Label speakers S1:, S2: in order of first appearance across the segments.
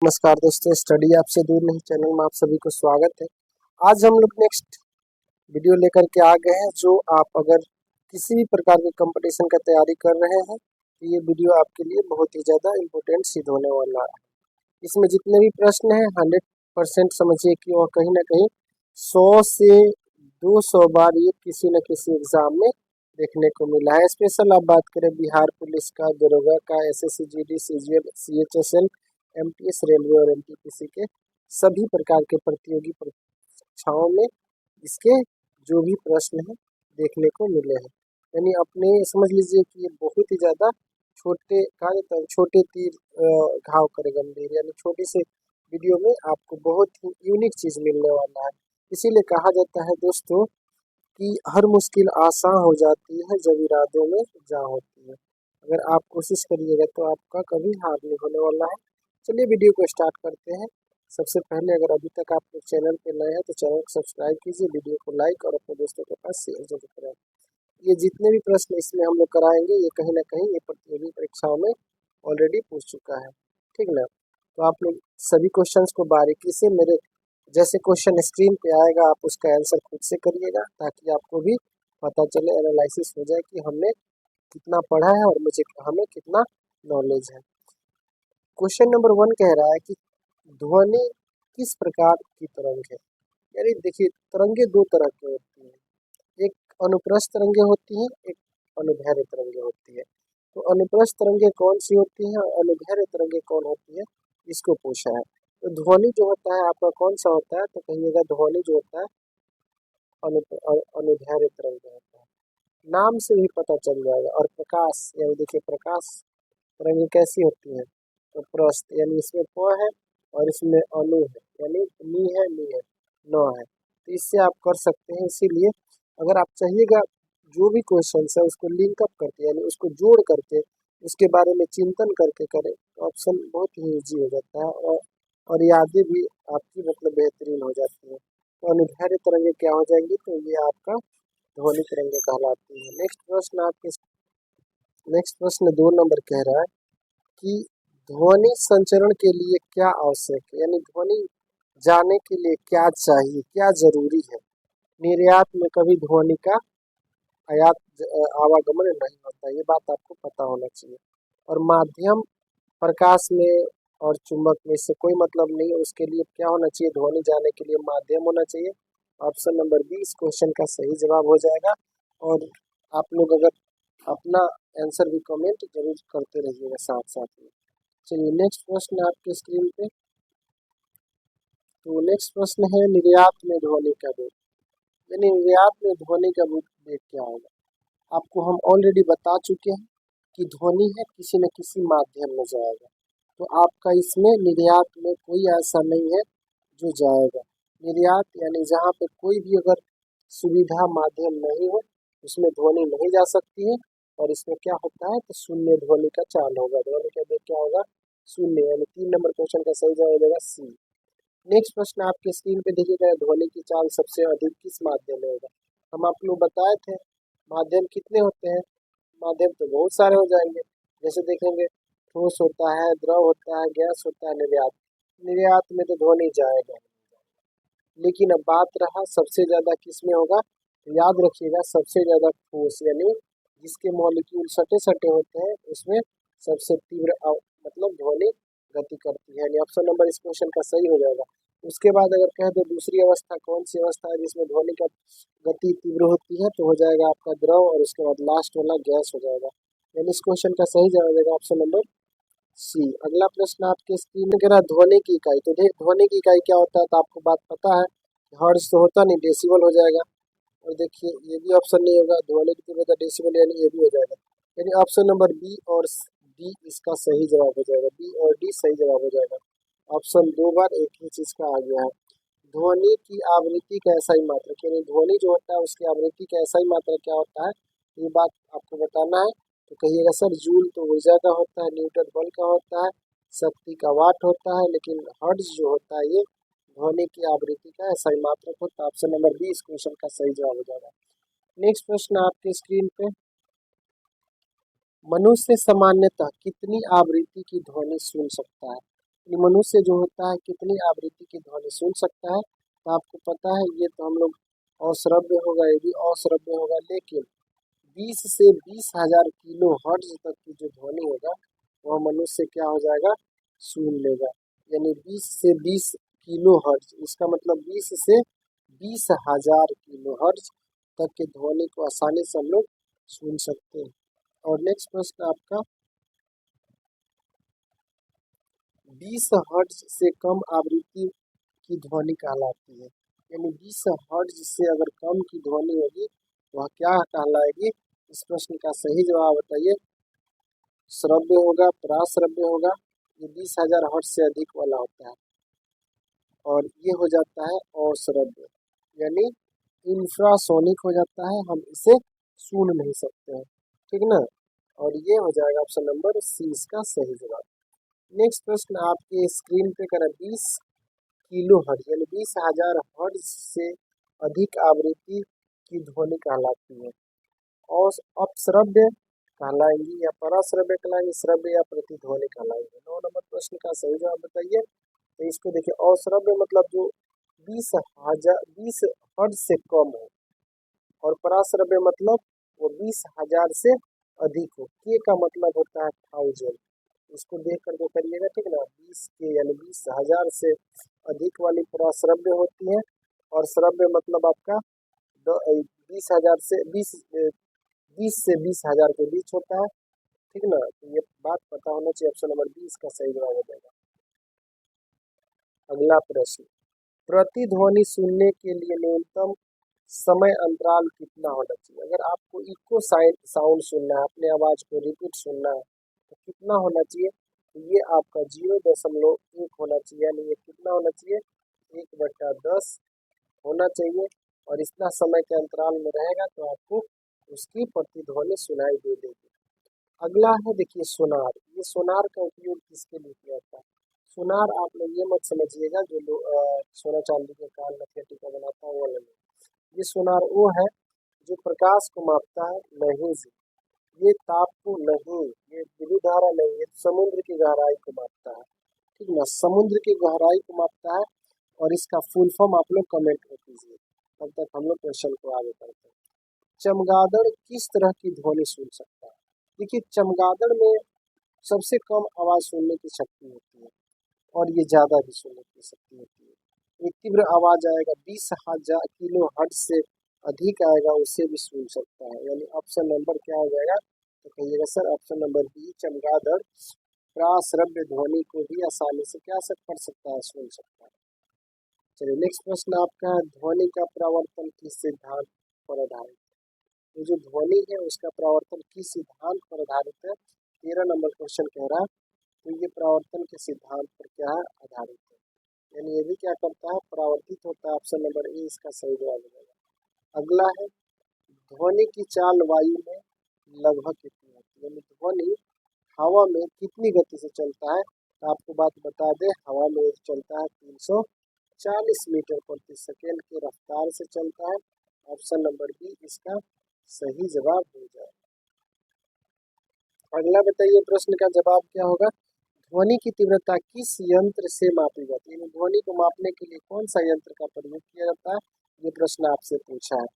S1: नमस्कार दोस्तों, स्टडी आपसे दूर नहीं चैनल में आप सभी को स्वागत है। आज हम लोग नेक्स्ट वीडियो लेकर के आ गए हैं। जो आप अगर किसी भी प्रकार के कंपटीशन का तैयारी कर रहे हैं तो ये वीडियो आपके लिए बहुत ही ज़्यादा इम्पोर्टेंट सिद्ध होने वाला है। इसमें जितने भी प्रश्न हैं 100% समझिए कि वह कहीं ना कहीं 100 से 200 बार ये किसी न किसी एग्जाम में देखने को मिला है। स्पेशल आप बात करें बिहार पुलिस का, दरोगा का, SSC GD, CGL, CHSL, MTS, railway और एनटीपीसी के सभी प्रकार के प्रतियोगी परीक्षाओं में इसके जो भी प्रश्न हैं देखने को मिले हैं। यानी अपने समझ लीजिए कि ये बहुत ही ज़्यादा छोटे कहा जाता है छोटे तीर घाव करे गंभीर, यानी छोटी से वीडियो में आपको बहुत ही यूनिक चीज़ मिलने वाला है। इसीलिए कहा जाता है दोस्तों कि हर मुश्किल आसान हो जाती है जब इरादों में जान होती है। अगर आप कोशिश करिएगा तो आपका कभी हार नहीं होने वाला है। चलिए वीडियो को स्टार्ट करते हैं। सबसे पहले अगर अभी तक आप लोग चैनल पे नए हैं तो चैनल को सब्सक्राइब कीजिए, वीडियो को लाइक और अपने दोस्तों के पास शेयर जरूर करें। ये जितने भी प्रश्न इसमें हम लोग कराएंगे ये कहीं ना कहीं ये प्रतियोगी परीक्षाओं में ऑलरेडी पूछ चुका है, ठीक ना। तो आप लोग सभी क्वेश्चंस को बारीकी से मेरे जैसे क्वेश्चन स्क्रीन पे आएगा आप उसका आंसर खुद से करिएगा, ताकि आपको भी पता चले, एनालिसिस हो जाए कि हमने कितना पढ़ा है और हमें कितना नॉलेज है। क्वेश्चन नंबर 1 कह रहा है कि ध्वनि किस प्रकार की तरंग है। यानी देखिए, तरंगे दो तरह की होती हैं, एक अनुप्रस्थ तरंगे होती हैं, एक अनुदैर्घ्य तरंगे होती है। तो अनुप्रस्थ तरंगे कौन सी होती हैं और अनुदैर्घ्य तरंगे कौन होती है, इसको पूछा है। तो ध्वनि जो होता है आपका कौन सा होता है, तो कहिएगा ध्वनि जो होता है अनुदैर्घ्य तरंगे होता है। नाम से भी पता चल जाएगा। और प्रकाश, यानी देखिए प्रकाश तरंगे कैसी होती हैं, तो प्रस्थ, यानी इसमें प है और इसमें अनु है, यानी नी है, नी है, न है। तो इससे आप कर सकते हैं। इसीलिए अगर आप चाहिएगा जो भी क्वेश्चन है उसको लिंक अप करके, यानी उसको जोड़ करके उसके बारे में चिंतन करके करें तो ऑप्शन बहुत ही ईजी हो जाता है और यादें भी आपकी मतलब बेहतरीन हो जाती है। तो अनुदैर्घ्य तरंगे क्या हो जाएंगी, तो ये आपका ध्वनि तरंगे कहलाती है। नेक्स्ट प्रश्न 2 नंबर कह रहा है कि ध्वनि संचरण के लिए क्या आवश्यक है, यानी ध्वनि जाने के लिए क्या चाहिए, क्या जरूरी है। निर्यात में कभी ध्वनि का आवागमन नहीं होता, ये बात आपको पता होना चाहिए। और माध्यम प्रकाश में और चुंबक में इससे कोई मतलब नहीं है, उसके लिए क्या होना चाहिए, ध्वनि जाने के लिए माध्यम होना चाहिए। ऑप्शन नंबर बी इस क्वेश्चन का सही जवाब हो जाएगा। और आप लोग अगर अपना आंसर भी कमेंट जरूर करते रहिएगा साथ साथ में। चलिए नेक्स्ट प्रश्न आपके स्क्रीन पे। तो नेक्स्ट प्रश्न है निर्यात में ध्वनि का वेग, यानी निर्यात में ध्वनि का वेग क्या होगा। आपको हम ऑलरेडी बता चुके हैं कि ध्वनि है किसी न किसी माध्यम में जाएगा, तो आपका इसमें निर्यात में कोई ऐसा नहीं है जो जाएगा। निर्यात यानी जहाँ पे कोई भी अगर सुविधा माध्यम नहीं हो उसमें ध्वनि नहीं जा सकती है। और इसमें क्या होता है, तो शून्य ध्वनि का चाल होगा, ध्वनि का वेग क्या होगा, शून्य। यानी 3 नंबर क्वेश्चन का सही जवाब हो जाएगा सी। नेक्स्ट प्रश्न आपके स्क्रीन पे देखिएगा, ध्वनि की चाल सबसे अधिक किस माध्यम में होगा। हम आप लोग बताए थे माध्यम कितने होते हैं, माध्यम तो बहुत सारे हो जाएंगे। जैसे देखेंगे ठोस होता है, द्रव होता है, गैस होता है, निर्यात। निर्यात में तो ध्वनि जाएगा, लेकिन अब बात रहा सबसे ज्यादा किस में होगा, तो याद रखिएगा सबसे ज्यादा ठोस, यानी जिसके मॉलिक्यूल सटे सटे होते हैं उसमें सबसे तीव्र मतलब ध्वनि गति करती है। यानी ऑप्शन नंबर इस क्वेश्चन का सही हो जाएगा। उसके बाद अगर कह दो दूसरी अवस्था कौन सी अवस्था है जिसमें ध्वनि का गति तीव्र होती है, तो हो जाएगा आपका द्रव, और उसके बाद लास्ट वाला गैस हो जाएगा। यानी इस क्वेश्चन का सही जवाब हो जाएगा ऑप्शन नंबर सी। अगला प्रश्न आपके स्क्रीन में कह रहा है ध्वनि की इकाई। तो ध्वनि की इकाई क्या होता है, तो आपको बात पता है, हर्ट्ज तो होता नहीं, डेसिबल हो जाएगा। और देखिए ये भी ऑप्शन नहीं होगा, ध्वनि की तीव्रता डेसिबल, यानी ये भी हो जाएगा। यानी ऑप्शन नंबर बी और डी इसका सही जवाब हो जाएगा, बी और डी सही जवाब हो जाएगा। ऑप्शन 2 बार एक ही चीज का आ गया है। ध्वनि की आवृत्ति का ऐसा ही मात्रक, यानी ध्वनि जो होता है उसकी आवृत्ति का ऐसा ही मात्रक क्या होता है, ये बात आपको बताना है। तो कहिएगा सर जूल तो ऊर्जा का होता है, न्यूटन बल का होता है, शक्ति का वाट होता है, लेकिन हर्ट्ज जो होता है ये ध्वनि की आवृत्ति का ऐसा ही मात्रक होता है। ऑप्शन नंबर बी इस क्वेश्चन का सही जवाब हो जाएगा। नेक्स्ट प्रश्न आपके स्क्रीन पे, मनुष्य सामान्यतः कितनी आवृत्ति की ध्वनि सुन सकता है। मनुष्य जो होता है कितनी आवृत्ति की ध्वनि सुन सकता है, तो आपको पता है ये तो हम लोग अश्रव्य होगा, ये भी अश्रव्य होगा, लेकिन 20 से 20,000 किलो हर्ट्ज तक की जो ध्वनि होगा वह मनुष्य क्या हो जाएगा, सुन लेगा। यानी 20 से 20 किलो हर्ट्ज, इसका मतलब 20 से 20,000 किलो हर्ट्ज तक की ध्वनि को आसानी से हम लोग सुन सकते हैं। और नेक्स्ट प्रश्न आपका, 20 हर्ट्ज से कम आवृत्ति की ध्वनि कहलाती है। यानी 20 हर्ट्ज से अगर कम की ध्वनि होगी वह क्या कहलाएगी? इस प्रश्न का सही जवाब बताइए। श्रव्य होगा, पराश्रव्य होगा। ये 20,000 हर्ट्ज से अधिक वाला होता है और ये हो जाता है अश्रव्य, यानी इंफ्रासोनिक हो जाता है, हम इसे सुन नहीं सकते हैं। ठीक ना? और ये हो जाएगा ऑप्शन नंबर सी इसका सही जवाब। नेक्स्ट प्रश्न आपके स्क्रीन पे करें, 20 किलो हर्ट्ज यानी 20,000 हर्ट्ज से अधिक आवृत्ति की ध्वनि कहलाती है। और अपश्रव्य कहलाएंगी या पराश्रव्य कहलाएंगी, श्रव्य या प्रतिध्वनि कहलाएंगे। 9 नंबर प्रश्न का सही जवाब बताइए। तो इसको देखिए, अश्रव्य मतलब जो 20 हर्ट्ज से कम हो, और पराश्रव्य मतलब वो 20,000 से अधिक हो। के का मतलब होता है 1000, इसको देख करके करिएगा, ठीक ना। 20 के यानी 20,000 से अधिक वाली पराश्रव्य होती है, और श्रव्य मतलब आपका 20,000 से 20,000 के बीच होता है। ठीक ना, तो ये बात पता होना चाहिए। ऑप्शन नंबर 20 का सही जवाब हो जाएगा। अगला प्रश्न, प्रतिध्वनि सुनने के लिए न्यूनतम समय अंतराल कितना होना चाहिए? अगर आपको इको साउंड सुनना है, अपने आवाज को रिपीट सुनना है, तो कितना होना चाहिए? तो ये आपका 0.1 होना चाहिए, यानी ये कितना होना चाहिए, 1/10 होना चाहिए। और इतना समय के अंतराल में रहेगा तो आपको उसकी प्रतिध्वनि सुनाई दे देगी। अगला है देखिए सोनार। ये सोनार का उपयोग किसके लिए किया जाता है? सोनार आप लोग ये मत समझिएगा जो लोग सोना चांदी के कान नथिया टीका बनाता है वो नहीं। ये सोनार वो है जो प्रकाश को मापता है, नहीं जी, ये ताप को नहीं, ये विद्युत धारा नहीं, ये समुद्र की गहराई को मापता है। ठीक ना, समुद्र की गहराई को मापता है। और इसका फुल फॉर्म आप लोग कमेंट में कीजिए, तब तक हम लोग क्वेश्चन को आगे बढ़ते हैं। चमगादड़ किस तरह की ध्वनि सुन सकता है? देखिए, चमगादड़ में सबसे कम आवाज सुनने की शक्ति होती है, और ये ज्यादा भी सुनने की शक्ति होती है। एक तीव्र आवाज आएगा 20,000 किलो हर्ट्ज से अधिक आएगा, उसे भी सुन सकता है। यानी ऑप्शन नंबर क्या हो जाएगा? तो कहिएगा सर ऑप्शन नंबर बी, चमगादड़ प्राश्रव्य ध्वनि को भी आसानी से क्या कर सकता है, सुन सकता है। चलिए नेक्स्ट प्रश्न आपका, ध्वनि का परावर्तन किस सिद्धांत पर आधारित है? ये जो ध्वनि है उसका परावर्तन किस सिद्धांत पर आधारित है? 13 नंबर क्वेश्चन कह रहा है। तो ये परावर्तन के सिद्धांत पर क्या है, आधारित है। यानी ये भी क्या करता है, परावर्तित होता है। ऑप्शन नंबर ए इसका सही जवाब हो जाएगा। अगला है, ध्वनि की चाल वायु में लगभग कितनी होती है? यानी ध्वनि हवा में कितनी गति से चलता है? तो आपको बात बता दें, हवा में चलता है 340 मीटर प्रति सेकेंड की रफ्तार से चलता है। ऑप्शन नंबर बी इसका सही जवाब हो जाए। अगला बताइए, प्रश्न का जवाब क्या होगा? ध्वनि की तीव्रता किस यंत्र से मापी जाती है? ध्वनि को मापने के लिए कौन सा यंत्र का प्रयोग किया जाता है? ये प्रश्न आपसे पूछा है।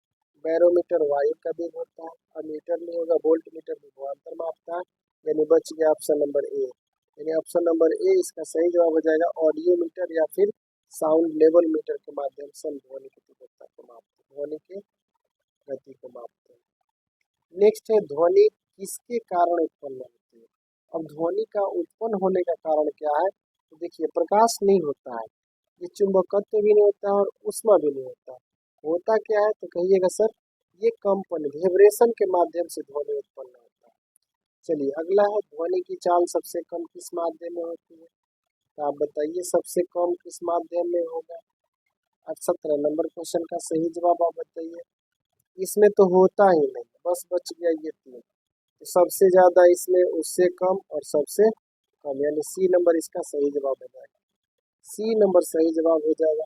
S1: बैरोमीटर वायु का वेग होता है, अमीटर में होगा, वोल्ट मीटर विभवांतर मापता है। यानी बच गया ऑप्शन नंबर ए। यानी ऑप्शन नंबर ए इसका सही जवाब हो जाएगा। ऑडियो मीटर या फिर साउंड लेवल मीटर के माध्यम से हम ध्वनि की तीव्रता को मापते हैं, ध्वनि की गति को मापते हैं। नेक्स्ट है, ध्वनि किसके कारण उत्पन्न होती है? अब ध्वनि का उत्पन्न होने का कारण क्या है? तो देखिए, प्रकाश नहीं होता है, ये चुंबकत्व भी नहीं होता है, और ऊष्मा भी नहीं होता है। होता क्या है? तो कहिएगा सर, ये कंपन वाइब्रेशन के माध्यम से ध्वनि उत्पन्न होता है। चलिए अगला है, ध्वनि की चाल सबसे कम किस माध्यम में होती है? तो आप बताइए सबसे कम किस माध्यम में होगा? 17 नंबर क्वेश्चन का सही जवाब आप बताइए। इसमें तो होता ही नहीं, बस बच गया ये तीन। तो सबसे ज्यादा इसमें, उससे कम और सबसे कम, यानी सी नंबर इसका सही जवाब हो जाएगा। सी नंबर सही जवाब हो जाएगा।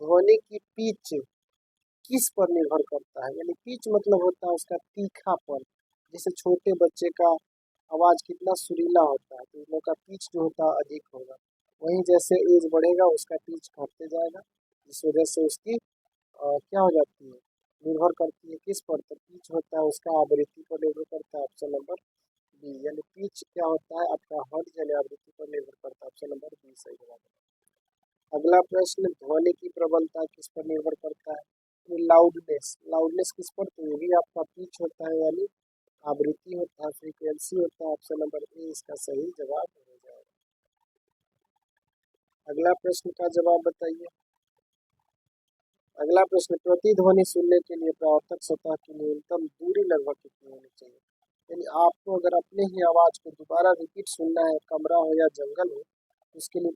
S1: ध्वनि की पिच किस पर निर्भर करता है? यानी पिच मतलब होता है उसका तीखापन। जैसे छोटे बच्चे का आवाज कितना सुरीला होता है, तो इन लोग का पिच जो होता है अधिक होगा। वहीं जैसे एज बढ़ेगा उसका पिच घटते जाएगा, जिस वजह से उसकी क्या हो जाती है, निर्भर करती है किस पर, तो पिच होता है उसका आवृत्ति पर निर्भर करता है, ऑप्शन नंबर बी। यानी पिच क्या होता है आपका हर्ट्ज यानी आवृत्ति पर निर्भर करता है, ऑप्शन नंबर बी सही जवाब है। अगला प्रश्न, ध्वनि की प्रबलता किस पर निर्भर करता है, लाउडनेस, लाउडनेस किस पर, तो ये भी आपका पिच होता है यानी आवृत्ति होता है, फ्रीक्वेंसी होता है, ऑप्शन नंबर ए इसका सही जवाब हो जाएगा। अगला प्रश्न का जवाब बताइए। अगला प्रश्न, प्रतिध्वनि सुनने के लिए परावर्तक सतह की न्यूनतम दूरी लगभग कितनी होनी चाहिए। यानी आपको अगर अपने ही आवाज को दोबारा रिपीट सुनना है, कमरा हो या जंगल हो, उसके लिए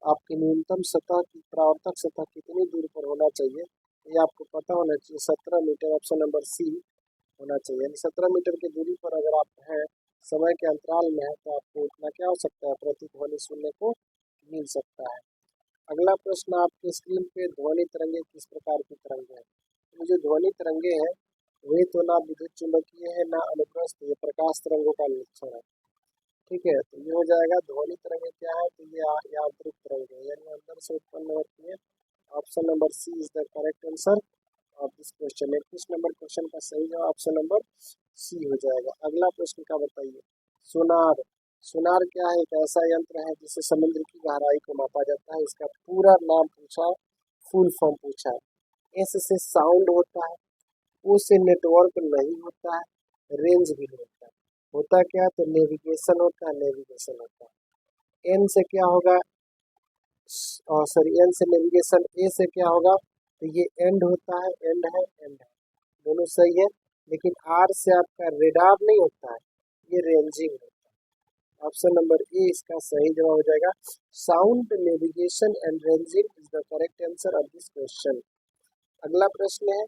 S1: आपकी न्यूनतम सतह की परावर्तक सतह कितनी दूरी पर होना चाहिए, ये आपको पता होना चाहिए। 17 मीटर, ऑप्शन नंबर सी होना चाहिए। यानी 17 मीटर की दूरी पर अगर आप हैं, समय के अंतराल में है, तो आपको उतना क्या हो सकता है, प्रतिध्वनि सुनने को मिल सकता है। अगला प्रश्न, आपके स्क्रीन पे ध्वनि तरंगे किस प्रकार की तरंगे हैं। तो जो ध्वनि तरंगे हैं वे तो ना विद्युत चुंबकीय है ना अनुप्रस्थ, ये प्रकाश तरंगों का लक्षण है। ठीक है, तो ये हो जाएगा ध्वनि तरंगे क्या है, तो ये यांत्रिक तरंगे यानी अंदर से उत्पन्न होती है, option number C is the correct answer of this question. 21 number question का सही जवाब ऑप्शन नंबर सी हो जाएगा। अगला प्रश्न का बताइए, सोनार, सोनार क्या है, एक ऐसा यंत्र है जिससे समुद्र की गहराई को मापा जाता है। इसका पूरा नाम पूछा, फुल फॉर्म पूछा है। एस से साउंड होता है, ओ से नेटवर्क नहीं होता है, रेंज भी नहीं होता है। होता क्या है, तो नेविगेशन होता है, नेविगेशन होता है। एन से क्या होगा, सॉरी एन से नेविगेशन, ए से क्या होगा, तो ये एंड होता है, एंड है, एंड है, दोनों सही है। लेकिन आर से आपका रेडार नहीं होता है, ये रेंजिंग होता है, ऑप्शन नंबर ए इसका सही जवाब हो जाएगा। Sound, navigation and ranging is the correct answer of this question. अगला प्रश्न है,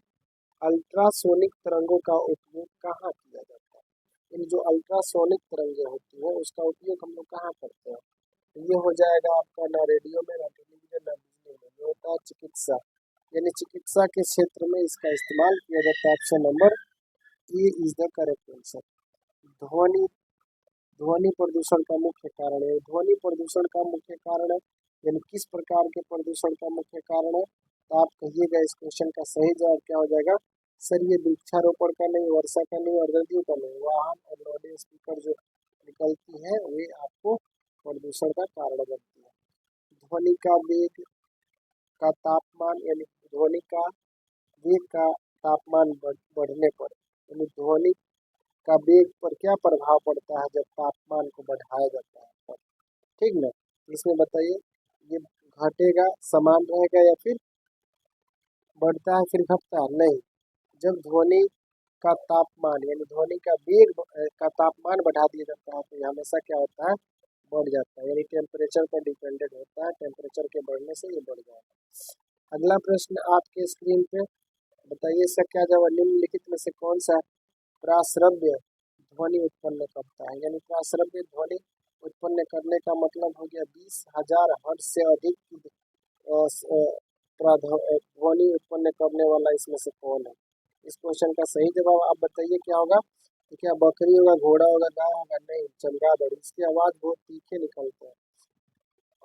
S1: अल्ट्रासोनिक तरंगों का उपयोग कहाँ किया जाता है। इन जो अल्ट्रासोनिक तरंगें होती हैं उसका उपयोग हम लोग कहाँ करते हैं, तो ये हो जाएगा आपका ना रेडियो में, ना टेलीविजन, ना बिजली में, ये होता है चिकित्सा, यानी चिकित्सा के क्षेत्र में इसका इस्तेमाल किया जाता है, option number A is the correct answer. ध्वनि, ध्वनि प्रदूषण का मुख्य कारण है, ध्वनि प्रदूषण का मुख्य कारण है यानी किस प्रकार के प्रदूषण का मुख्य कारण है, तो आप कहिएगा इस क्वेश्चन का सही जवाब क्या हो जाएगा। सर ये वृक्षारोपण का नहीं, वर्षा का नहीं और नदियों का नहीं, वाहन और लाउड स्पीकर जो निकलती है वे आपको प्रदूषण का कारण बनती है। ध्वनि का वेग का तापमान यानी ध्वनि का वेग का तापमान बढ़ने पर, यानी ध्वनि का वेग पर क्या प्रभाव पड़ता है जब तापमान को बढ़ाया जाता है तब। ठीक ना, इसमें बताइए ये घटेगा, समान रहेगा या फिर बढ़ता है फिर घटता है, नहीं। जब ध्वनि का तापमान यानी ध्वनि का वेग का तापमान बढ़ा दिया जाता है तो ये हमेशा क्या होता है, बढ़ जाता है, यानी टेम्परेचर पर डिपेंडेंट होता है, टेम्परेचर के बढ़ने से ये बढ़ जाएगा। अगला प्रश्न आपके स्क्रीन पे बताइए, इसका क्या जवाब, निम्नलिखित में से कौन सा प्राश्रव्य ध्वनि उत्पन्न करता है। यानी प्राश्रव्य ध्वनि उत्पन्न करने का मतलब हो गया 20,000 हर्ट्ज से अधिक की ध्वनि उत्पन्न करने वाला इसमें से कौन है। इस क्वेश्चन का सही जवाब आप बताइए क्या होगा, तो क्या बकरी होगा, घोड़ा होगा, गाय होगा, नहीं, चमगादड़। इसकी आवाज बहुत तीखे निकलते हैं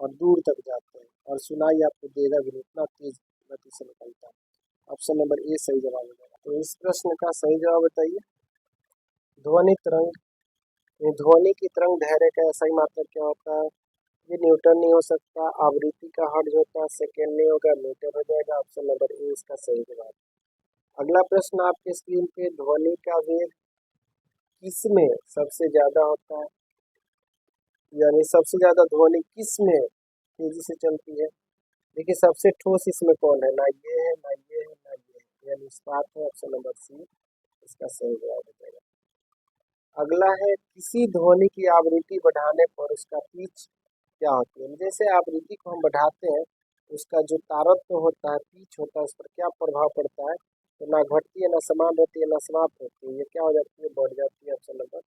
S1: और दूर तक जाते हैं और सुनाई आपको देगा भी, इतना तेज गति से निकलता है, ऑप्शन नंबर ए सही जवाब हो जाएगा। तो इस प्रश्न का सही जवाब बताइए। ध्वनि तरंग, ये ध्वनि की तरंग धैर्य का सही मात्रक क्या होता है, ये न्यूटन नहीं हो सकता, आवृत्ति का हर्ट्ज होता है, सेकेंड नहीं होगा, मीटर हो जाएगा, ऑप्शन नंबर ए इसका सही जवाब। अगला प्रश्न आपके स्क्रीन पे, ध्वनि का वेग किसमें सबसे ज्यादा होता है, यानी सबसे ज्यादा ध्वनि किसमें तेजी से चलती है। देखिए सबसे ठोस इसमें कौन है, ना ये है, ना ये है, ना ये है, यानी इस्पात है, ऑप्शन नंबर सी इसका सही जवाब हो जाएगा। अगला है, किसी ध्वनि की आवृत्ति बढ़ाने पर उसका पिच क्या होती है। जैसे आवृत्ति को हम बढ़ाते हैं उसका जो तारत्व होता है, पिच होता है, उस पर क्या प्रभाव पड़ता है, तो ना घटती है, ना समान रहती है, ना समाप्त होती है, ये क्या हो जाती है, बढ़ जाती है, ऑप्शन नंबर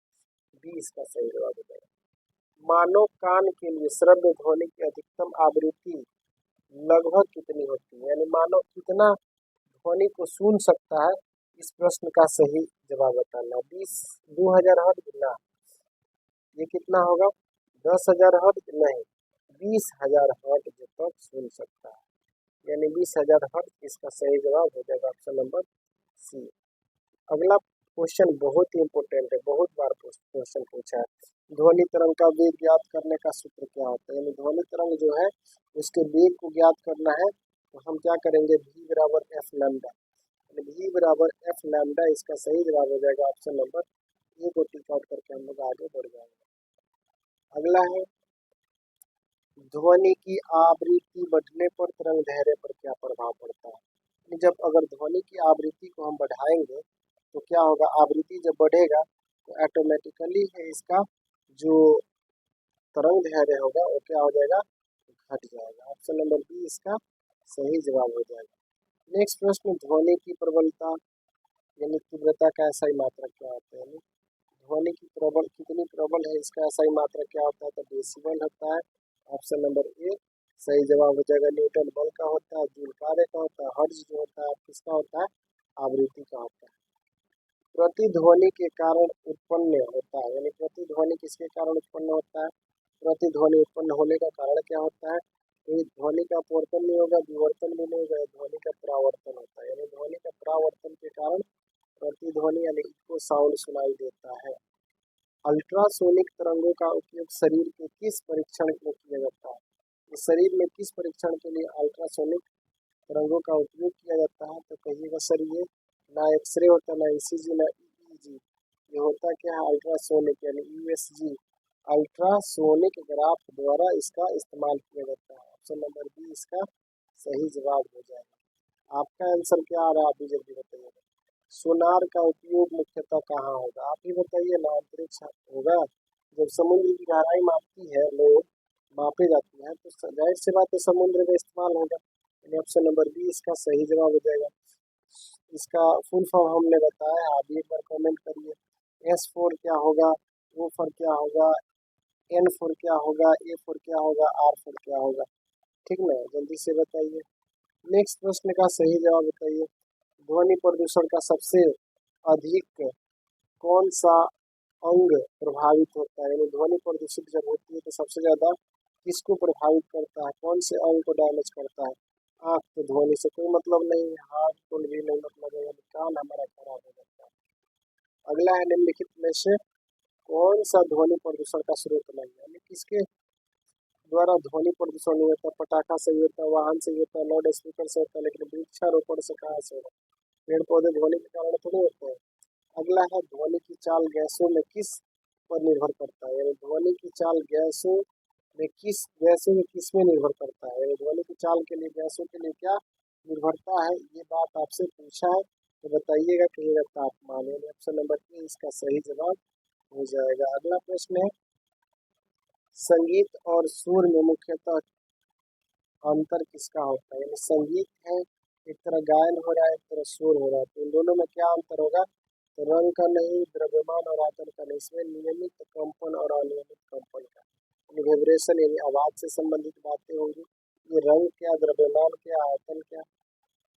S1: बी इसका सही जवाब हो जाएगा। मानव कान के लिए श्रव्य ध्वनि की अधिकतम आवृत्ति लगभग कितनी होती है, यानी मानव कितना ध्वनि को सुन सकता है, इस प्रश्न का सही जवाब बताना। 20,000 हर्ट्ज ना, ये कितना होगा, 10,000 हर्ट्ज नहीं, 20,000 हर्ट्ज तक सुन सकता है, यानी 20,000 हर्ट्ज इसका सही जवाब हो जाएगा ऑप्शन नंबर सी। अगला क्वेश्चन बहुत ही इंपॉर्टेंट है, बहुत बार क्वेश्चन पूछा है। ध्वनि तरंग का वेग ज्ञात करने का सूत्र क्या होता है, यानी ध्वनि तरंग जो है उसके वेग को ज्ञात करना है तो हम क्या करेंगे, v बराबर एफ लैम्डा, v बराबर एफ लैम्डा इसका सही जवाब हो जाएगा ऑप्शन नंबर ए को टिक आउट करके हम लोग आगे बढ़ जाएंगे। अगला है ध्वनि की आवृत्ति बढ़ने पर तरंग दैर्ध्य पर क्या प्रभाव पड़ता है। जब अगर ध्वनि की आवृत्ति को हम बढ़ाएंगे तो क्या होगा, आवृत्ति जब बढ़ेगा तो ऑटोमेटिकली है इसका जो तरंग दैर्ध्य होगा वो क्या हो जाएगा, घट जाएगा। ऑप्शन नंबर बी इसका सही जवाब हो जाएगा। नेक्स्ट प्रश्न, ध्वनि की प्रबलता यानी तीव्रता का एसआई मात्रक क्या होता है। ध्वनि की प्रबल कितनी प्रबल है इसका एसआई मात्रक क्या होता है, तो डेसिबल होता है। ऑप्शन नंबर ए सही जवाब हो जाएगा। न्यूटन बल का होता है, जूल कार्य का होता है, हर्ट्ज जो होता है किसका होता है, आवृत्ति का होता है। प्रतिध्वनि के कारण उत्पन्न होता है, यानी प्रतिध्वनि किसके कारण उत्पन्न होता है, प्रतिध्वनि उत्पन्न होने का कारण क्या होता है, तो ध्वनि का अपवर्तन नहीं होगा, विवर्तन भी नहीं होगा, ध्वनि का परावर्तन होता है, यानी ध्वनि का परावर्तन के कारण प्रतिध्वनि यानी इको साउंड सुनाई देता है। अल्ट्रासोनिक तरंगों का उपयोग शरीर के किस परीक्षण में किया जाता है, इस शरीर में किस परीक्षण के लिए अल्ट्रासोनिक तरंगों का उपयोग किया जाता है, तो कहिएगा सर ये ना एक्सरे होता है, ना ईसीजी, ना ईईजी, ये होता क्या है अल्ट्रासोनिक यानी यूएसजी, अल्ट्रासोनिक ग्राफ द्वारा इसका इस्तेमाल किया जाता है। ऑप्शन नंबर बी इसका सही जवाब हो जाएगा। आपका आंसर क्या आ रहा है, आप भी जल्दी बताइएगा। सोनार का उपयोग मुख्यतः कहाँ होगा, आप ही बताइए ना। अंतरिक्ष होगा, जब समुद्र की गहराई मापती है, लोग मापे जाती है तो जाहिर सी बात है समुद्र में इस्तेमाल होगा। ऑप्शन नंबर बी इसका सही जवाब हो जाएगा। इसका फुल फॉर्म हमने बताया, आप एक बार कमेंट करिए। S4 क्या होगा, O4 क्या होगा, N4 क्या होगा, A4 क्या होगा, R4 क्या होगा, ठीक ना, जल्दी से बताइए। नेक्स्ट प्रश्न का सही जवाब बताइए। ध्वनि प्रदूषण का सबसे अधिक कौन सा अंग प्रभावित होता है, यानी ध्वनि प्रदूषित जब होती है तो सबसे ज्यादा किसको प्रभावित करता है, कौन से अंग को डैमेज करता है। आँख तो ध्वनि से कोई मतलब नहीं है, हाथ को भी नहीं मतलब है, यानी कान हमारा खराब हो जाता है। अगला है निम्नलिखित में से कौन सा ध्वनि प्रदूषण का स्रोत नहीं है, यानी किसके द्वारा ध्वनि प्रदूषण नहीं होता, पटाखा से भी होता है, वाहन से भी होता है, लाउड स्पीकर से होता है, लेकिन वृक्षारोपण से कहाँ से होगा, पेड़ पौधे ध्वनि के कारण थोड़ी होते हैं। अगला है ध्वनि की चाल गैसों में किस पर निर्भर करता है, यानी ध्वनि की चाल गैसों में किस में निर्भर करता है, यानी ध्वनि की चाल के लिए गैसों के लिए क्या निर्भरता है, ये बात आपसे पूछा है तो बताइएगा, कहिएगा तापमान, यानी ऑप्शन नंबर ए इसका सही जवाब हो जाएगा। अगला प्रश्न है संगीत और सुर में मुख्यतः अंतर किसका होता है, यानी संगीत है एक तरह गायन हो रहा है, एक तरह शोर हो रहा है, तो इन दोनों में क्या अंतर होगा, तो रंग का नहीं, द्रव्यमान और आयतन का नहीं, इसमें नियमित कंपन और अनियमित कंपन का, यानी वाइब्रेशन यानी आवाज से संबंधित बातें होंगी। ये रंग क्या, द्रव्यमान क्या, आयतन क्या,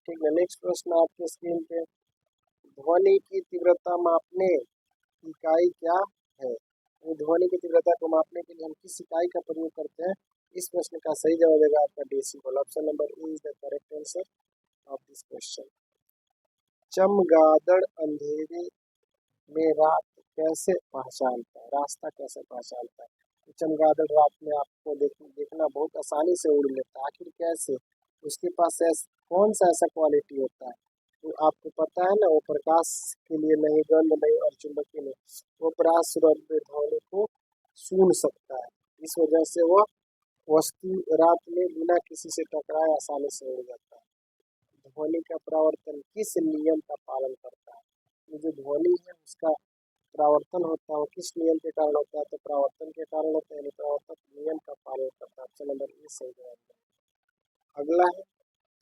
S1: ठीक है। नेक्स्ट प्रश्न आपके स्क्रीन पे, ध्वनि की तीव्रता मापने की इकाई क्या है, तो ध्वनि की तीव्रता को मापने के लिए हम किस इकाई का प्रयोग करते हैं, इस प्रश्न का सही जवाब देगा आपका decibel. Option number A is the correct answer of this question. चमगादड़ अंधेरे में रात कैसे पहचानता है, रास्ता कैसे पहचानता है, तो चमगादड़ रात में आपको देखना बहुत आसानी से उड़ लेता है, आखिर कैसे, उसके पास कौन सा ऐसा क्वालिटी होता है, तो आपको पता है ना, वो प्रकाश के लिए नहीं, गंध नहीं और चुंबकीय नहीं, वो पराश्रव्य ध्वनि को सुन सकता है, इस वजह से वो वस्तु रात में बिना किसी से टकराए आसानी से उड़ जाता है। ध्वनि का परावर्तन किस नियम का पालन करता है, ये जो ध्वनि है उसका परावर्तन होता है वो किस नियम के कारण होता है, तो परावर्तन के कारण होता है, यानी परावर्तन नियम का पालन करता है। ऑप्शन नंबर ए सही जवाब है। अगला है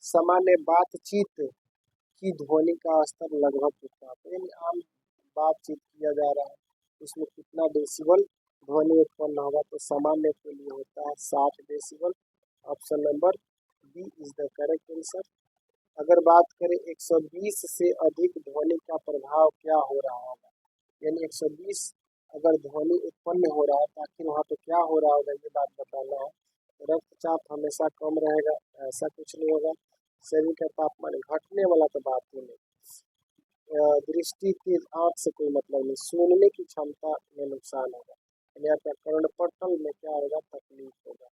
S1: सामान्य बातचीत की ध्वनि का स्तर लगभग कितना, तो यानी आम बातचीत किया जा रहा है उसमें कितना डेसिबल ध्वनि उत्पन्न होगा, तो सामान्य के लिए होता है 60 decibel. Option number B is the correct answer. अगर बात करें 120 से अधिक ध्वनि का प्रभाव क्या हो रहा होगा, यानी 120 अगर ध्वनि उत्पन्न हो रहा है तो आखिर वहाँ पे क्या हो रहा होगा, ये बात बताना है। रक्तचाप हमेशा कम रहेगा, ऐसा कुछ नहीं होगा। शरीर का तापमान घटने वाला तो बात ही नहीं। दृष्टि तेज आंख से कोई मतलब नहीं। सुनने की क्षमता में नुकसान होगा, यानी आपका कर्णपटल में क्या होगा, तकलीफ होगा।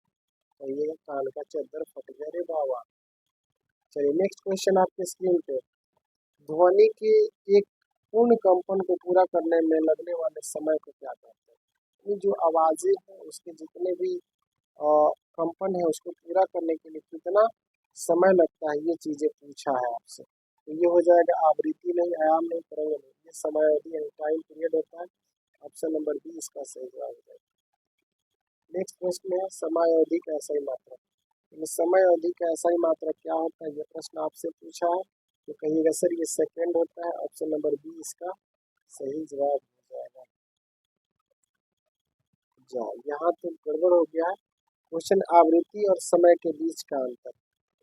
S1: तो ये कान का चद्दर फट गया रे बाबा। चलिए नेक्स्ट क्वेश्चन आपके स्क्रीन पे। ध्वनि के एक पूर्ण कंपन को पूरा करने में लगने वाले समय को क्या कहते हैं। ये जो आवाजें हैं उसके जितने भी कंपन है उसको पूरा करने के लिए कितना समय लगता है, ये चीजें पूछा है आपसे। तो ये हो जाएगा आवृत्ति नहीं, आयाम नहीं, तरंग नहीं, ये समय अवधि यानी टाइम पीरियड होता है। ऑप्शन नंबर बी इसका सही जवाब हो जाएगा। नेक्स्ट प्रश्न है समय अवधि का ऐसा ही मात्रक। समय अवधि का ऐसा ही मात्रक क्या होता है, ये प्रश्न आपसे पूछा है। तो कहिएगा सर ये सेकेंड होता है। ऑप्शन नंबर बी इसका सही जवाब हो जाएगा। यहाँ तो गड़बड़ हो गया है। क्वेश्चन आवृत्ति और समय के बीच का अंतर,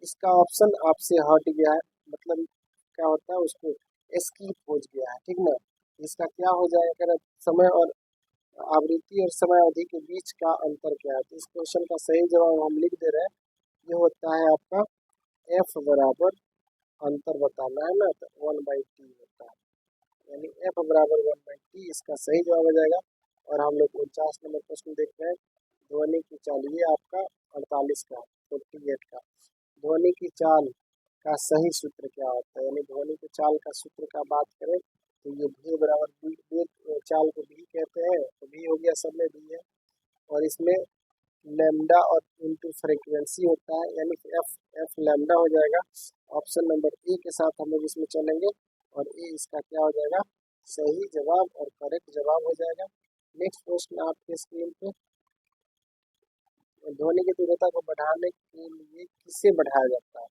S1: इसका ऑप्शन आपसे हट गया है, मतलब क्या होता है उसको स्किप हो गया है, ठीक ना। इसका क्या हो जाएगा, अगर समय और आवृत्ति और समय अवधि के बीच का अंतर क्या है, तो इस क्वेश्चन का सही जवाब हम लिख दे रहे हैं। ये होता है आपका एफ बराबर अंतर बताना है ना, तो 1/t होता है, यानी एफ बराबर 1/t इसका सही जवाब हो जाएगा। और हम लोग 49 नंबर प्रश्न देख रहे हैं। ध्वनि की चाल, ये आपका 48 का 48 का ध्वनि की चाल का सही सूत्र क्या होता है, यानी ध्वनि की चाल का सूत्र का बात करें तो ये भी बराबर बी, चाल को भी कहते हैं, तो भी हो गया, सब में भी है। और इसमें लैम्डा और इनटू फ्रीक्वेंसी होता है, यानी एफ एफ लैम्डा हो जाएगा। ऑप्शन नंबर ए के साथ हम लोग इसमें चलेंगे और ए इसका क्या हो जाएगा, सही जवाब और करेक्ट जवाब हो जाएगा। नेक्स्ट प्रश्न आपके स्क्रीन पे। ध्वनि की तीव्रता को बढ़ाने के लिए किससे बढ़ाया जाता है।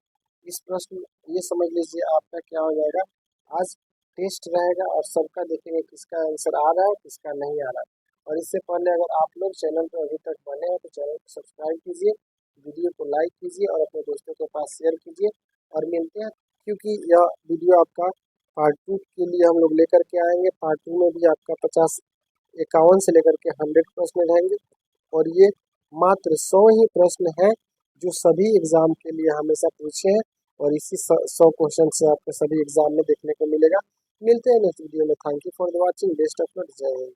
S1: इस प्रश्न ये समझ लीजिए आपका क्या हो जाएगा, आज टेस्ट रहेगा और सबका देखेंगे किसका आंसर आ रहा है किसका नहीं आ रहा है। और इससे पहले अगर आप लोग चैनल पर अभी तक बने हैं तो चैनल को सब्सक्राइब कीजिए, वीडियो को लाइक कीजिए और अपने दोस्तों के पास शेयर कीजिए। और मिलते हैं, क्योंकि यह वीडियो आपका पार्ट 2 के लिए हम लोग लेकर के आएंगे। पार्ट 2 में भी आपका 51 से लेकर के 100 प्रश्न रहेंगे और ये मात्र 100 ही प्रश्न है जो सभी एग्जाम के लिए हमेशा पूछे हैं और इसी 100 क्वेश्चन से आपको सभी एग्जाम में देखने को मिलेगा। मिलते हैं नेक्स्ट वीडियो में। Thank you for the watching, best of luck, जय हिंद।